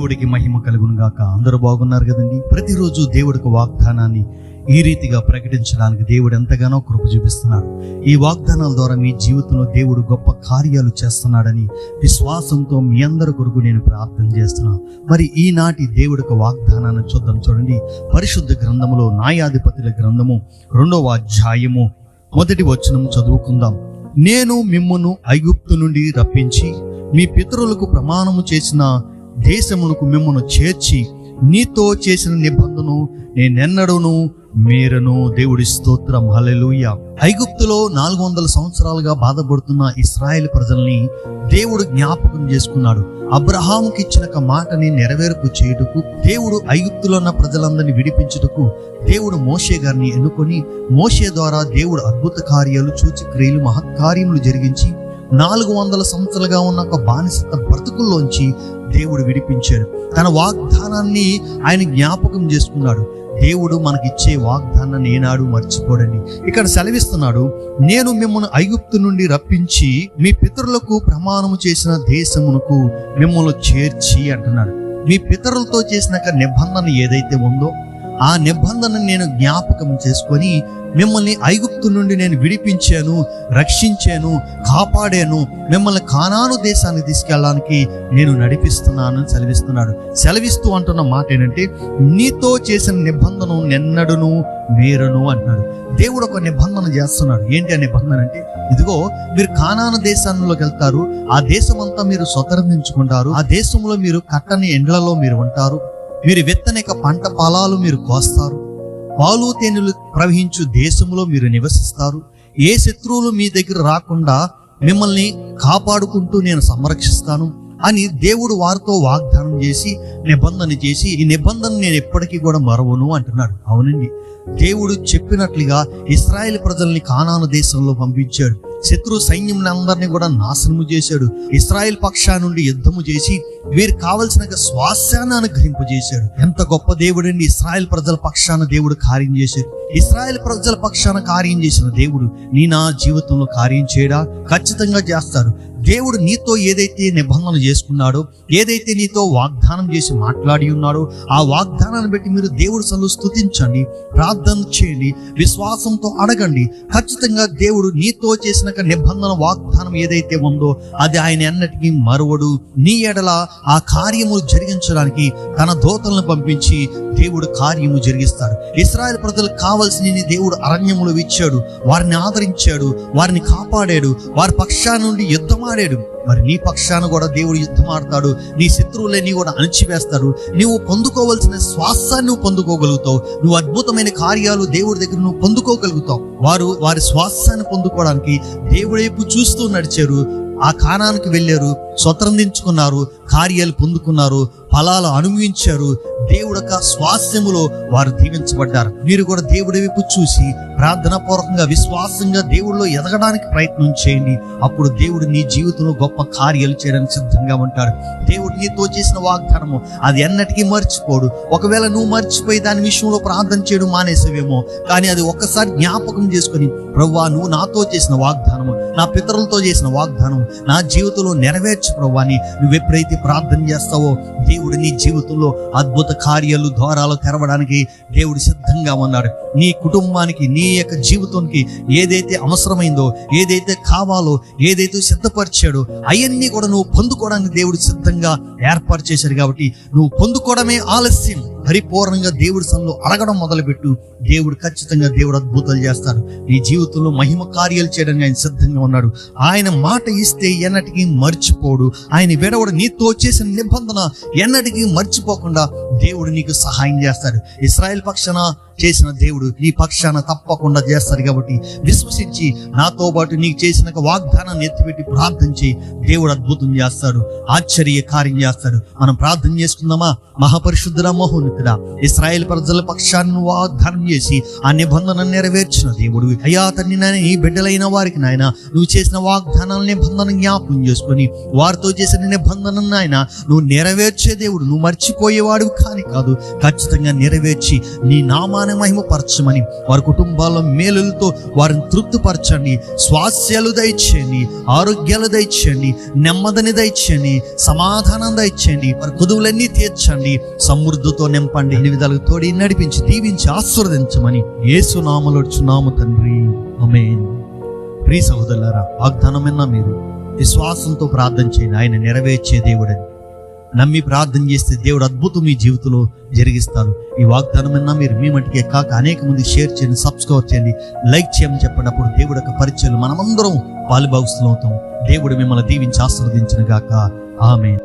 దేవుడికి మహిమ కలుగును గాక. అందరూ బాగున్నారు కదండి. ప్రతిరోజు దేవుడికి వాగ్దానాన్ని ఈ రీతిగా ప్రకటించడానికి దేవుడు ఎంతగానో కృప చూపిస్తున్నాడు. ఈ వాగ్దానాల ద్వారా మీ జీవితంలో దేవుడు గొప్ప కార్యాలు చేస్తున్నాడని విశ్వాసంతో మీ అందరి కొరకు నేను ప్రార్థన చేస్తున్నాను. మరి ఈనాటి దేవుడికి వాగ్దానాన్ని చూడండి. పరిశుద్ధ గ్రంథములో న్యాయాధిపతుల గ్రంథము 2వ అధ్యాయము 1వ వచనం చదువుకుందాం. నేను మిమ్మును ఐగుప్తు నుండి రప్పించి మీ పితరులకు ప్రమాణము చేసిన దేశమునకు మిమ్మును చేర్చి నీతో చేసిన నిబంధనను నేనెన్నడూను మీరను. దేవుడి స్తోత్రం, హల్లెలూయా. ఐగుప్తులో 400 సంవత్సరాలుగా బాధపడుతున్న ఇశ్రాయేల్ ప్రజల్ని దేవుడు జ్ఞాపకం చేసుకున్నాడు. అబ్రహాముకి ఇచ్చిన మాటని నెరవేర్పు చేయుటకు, దేవుడు ఐగుప్తులో ఉన్న ప్రజలందరినీ విడిపించుటకు దేవుడు మోషే గారిని ఎన్నుకొని, మోషే ద్వారా దేవుడు అద్భుత కార్యాలు, సూచక్రియలు, మహత్కార్యములు జరిగించి 400 సంవత్సరాలుగా ఉన్న ఒక బానిసత్వ బ్రతుకుల్లోంచి దేవుడు విడిపించాడు. తన వాగ్దానాన్ని ఆయన జ్ఞాపకం చేసుకున్నాడు. దేవుడు మనకిచ్చే వాగ్దానాన్ని ఏనాడు మర్చిపోడండి. ఇక్కడ సెలవిస్తున్నాడు, నేను మిమ్మల్ని ఐగుప్తు నుండి రప్పించి మీ పితరులకు ప్రమాణము చేసిన దేశమునకు మిమ్మల్ని చేర్చి అంటున్నాడు. మీ పితరులతో చేసిన నిబంధన ఏదైతే ఉందో ఆ నిబంధన నేను జ్ఞాపకం చేసుకొని మిమ్మల్ని ఐగుప్తు నుండి నేను విడిపించాను, రక్షించాను, కాపాడాను, మిమ్మల్ని కానాను దేశానికి తీసుకెళ్ళడానికి నేను నడిపిస్తున్నాను సెలవిస్తున్నాడు. సెలవిస్తూ అంటున్న మాట ఏంటంటే, నీతో చేసిన నిబంధన నెన్నడును మీరను అంటున్నాడు. దేవుడు ఒక నిబంధన చేస్తున్నాడు. ఏంటి ఆ నిబంధన అంటే, ఇదిగో మీరు కానాను దేశంలోకి వెళ్తారు, ఆ దేశం అంతా మీరు స్వతంత్రించుకుంటారు, ఆ దేశంలో మీరు కట్టని ఎండ్లలో మీరు ఉంటారు, మీరు విత్తనిక పంట పొలాలు మీరు కోస్తారు, పాలు తేనెలు ప్రవహించు దేశంలో మీరు నివసిస్తారు, ఏ శత్రువులు మీ దగ్గర రాకుండా మిమ్మల్ని కాపాడుకుంటూ నేను సంరక్షిస్తాను అని దేవుడు వారితో వాగ్దానం చేసి నిబంధన చేసి, ఈ నిబంధన నేను ఎప్పటికీ కూడా మరవను అంటున్నాడు. అవునండి, దేవుడు చెప్పినట్లుగా ఇశ్రాయేల్ ప్రజల్ని కానాను దేశంలో పంపించాడు. శత్రు సైన్యం అందరినీ కూడా నాశనము చేశాడు. ఇశ్రాయేల్ పక్షా నుండి యుద్ధము చేసి వీరికి కావలసిన స్వాస్థ్యాన్ని అనుగ్రహింపజేశాడు. ఎంత గొప్ప దేవుడండి! ఇశ్రాయేల్ ప్రజల పక్షాన దేవుడు కార్యం చేశాడు. ఇశ్రాయేల్ ప్రజల పక్షాన కార్యం చేసిన దేవుడు నా జీవితంలో కార్యం చేయడా? ఖచ్చితంగా చేస్తాడు. దేవుడు నీతో ఏదైతే నిబంధన చేసుకున్నాడో, ఏదైతే నీతో వాగ్దానం చేసి మాట్లాడి ఉన్నాడో, ఆ వాగ్దానాన్ని బట్టి మీరు దేవుడు సన్నిధిలో స్తుతించండి, ప్రార్థన చేయండి, విశ్వాసంతో అడగండి. ఖచ్చితంగా దేవుడు నీతో చేసిన నిబంధన వాగ్దానం ఏదైతే ఉందో అది ఆయన ఎన్నటికీ మరువడు. నీ ఎడల ఆ కార్యము జరిగించడానికి తన దూతలను పంపించి దేవుడు కార్యము జరిగిస్తాడు. ఇశ్రాయేల్ ప్రజలకు కావలసిన దేవుడు అరణ్యములు ఇచ్చాడు, వారిని ఆదరించాడు, వారిని కాపాడాడు, వారి పక్షాన నుండి యుద్ధమాడాడు. మరి నీ పక్షాన కూడా దేవుడు యుద్ధమాడతాడు. నీ శత్రువులని కూడా అణచివేస్తాడు. నువ్వు పొందుకోవలసిన శ్వాసాన్ని నువ్వు పొందుకోగలుగుతావు. నువ్వు అద్భుతమైన కార్యాలు దేవుడి దగ్గర నువ్వు పొందుకోగలుగుతావు. వారి శ్వాసాన్ని పొందుకోవడానికి దేవుడి వైపు చూస్తూ నడిచారు. ఆ కానానికి వెళ్ళారు, స్వతంత్రించుకున్నారు, కార్యాలు పొందుకున్నారు, ఫలాలు అనుభవించారు. దేవుడు యొక్క స్వాస్థ్యములో వారు దీవించబడ్డారు. మీరు కూడా దేవుడి వైపు చూసి ప్రార్థనాపూర్వకంగా విశ్వాసంగా దేవుడిలో ఎదగడానికి ప్రయత్నం చేయండి. అప్పుడు దేవుడు నీ జీవితంలో గొప్ప కార్యాలు చేయడానికి సిద్ధంగా ఉంటాడు. దేవుడు నీతో చేసిన వాగ్దానము అది ఎన్నటికీ మర్చిపోడు. ఒకవేళ నువ్వు మర్చిపోయి దాని విషయంలో ప్రార్థన చేయడం మానేసేవేమో, కానీ అది ఒక్కసారి జ్ఞాపకం చేసుకొని, ప్రభువా నువ్వు నాతో చేసిన వాగ్దానము, నా పితరులతో చేసిన వాగ్దానం నా జీవితంలో నెరవేర్చు ప్రభువా అని నువ్వు ఎప్పుడైతే ప్రార్థన చేస్తావో దేవుడు నీ జీవితంలో అద్భుత కార్యాలు, ద్వారాలు తెరవడానికి దేవుడు సిద్ధంగా ఉన్నాడు. నీ కుటుంబానికి, నీ యొక్క జీవితానికి ఏదైతే అవసరమైందో, ఏదైతే కావాలో, ఏదైతే సిద్ధపరిచాడో అవన్నీ కూడా నువ్వు పొందుకోవడానికి దేవుడు సిద్ధంగా ఏర్పాటు చేశాడు. కాబట్టి నువ్వు పొందుకోవడమే ఆలస్యం. పరిపూర్ణంగా దేవుడి సన్నిధిలో అడగడం మొదలుపెట్టు. దేవుడు ఖచ్చితంగా దేవుడు అద్భుతాలు చేస్తాడు. నీ జీవితంలో మహిమ కార్యాలు చేయడానికి ఆయన సిద్ధంగా ఉన్నాడు. ఆయన మాట ఇస్తే ఎన్నటికీ మర్చిపోడు. ఆయన విడవడు. నీతో చేసిన నిబంధన ఎన్నటికీ మర్చిపోకుండా దేవుడు నీకు సహాయం చేస్తాడు. ఇశ్రాయేల్ పక్షాన చేసిన దేవుడు నీ పక్షాన తప్పకుండా చేస్తాడు. కాబట్టి విశ్వసించి నాతో పాటు నీకు చేసిన వాగ్దానాన్ని ఎత్తిపెట్టి ప్రార్థన చేయి. దేవుడు అద్భుతం చేస్తాడు, ఆశ్చర్య కార్యం చేస్తాడు. మనం ప్రార్థన చేసుకుందామా? మహాపరిశుద్ధుడా, మహోన్నతుడా, ఇశ్రాయేల్ ప్రజల పక్షాన్ని వాగ్దానం చేసి ఆ నిబంధన నెరవేర్చిన దేవుడు అయ్యా తండ్రి, నాయన ఈ బిడ్డలైన వారికి నాయన నువ్వు చేసిన వాగ్దానాల నిబంధన జ్ఞాపకం చేసుకొని వారితో చేసిన నిబంధన నాయన నువ్వు నెరవేర్చే దేవుడు. నువ్వు మర్చిపోయేవాడు కాదు, ఖచ్చితంగా నెరవేర్చి నీ నామాన్ని నామాన్ని మహిమపరచమని, వారి కుటుంబాల్లో మేలులతో వారిని తృప్తిపరచండి. స్వాస్థ్యాలు దయచేయండి, ఆరోగ్యాలు దయచేయండి, నెమ్మదిని దయచేయండి, సమాధానం దయచేయండి. వారి కొదువులన్నీ తీర్చండి, సమృద్ధితో నింపండి. అన్ని విధాలుగా తోడి నడిపించి దీవించి ఆశీర్వదించమని యేసు నామములో అడుగుచున్నాము తండ్రి, ఆమేన్. ప్రియ సహోదరులారా, వాగ్దానం విన్న మీరు విశ్వాసంతో ప్రార్థన చేయండి. ఆయన నెరవేర్చే దేవుడని నమ్మి ప్రార్థన చేస్తే దేవుడు అద్భుతం మీ జీవితంలో జరిగిస్తారు. ఈ వాగ్దానం విన్నా మీరు మీ మటుకే కాక అనేక మంది షేర్ చేయండి, సబ్స్క్రైబ్ చేయండి, లైక్ చేయమని చెప్పండి. అప్పుడు దేవుడు యొక్క పరిచయం మనమందరం పాలుభాగస్తులం అవుతాం. దేవుడు మిమ్మల్ని దీవించి ఆశీర్వదించును గాక. ఆమేన్.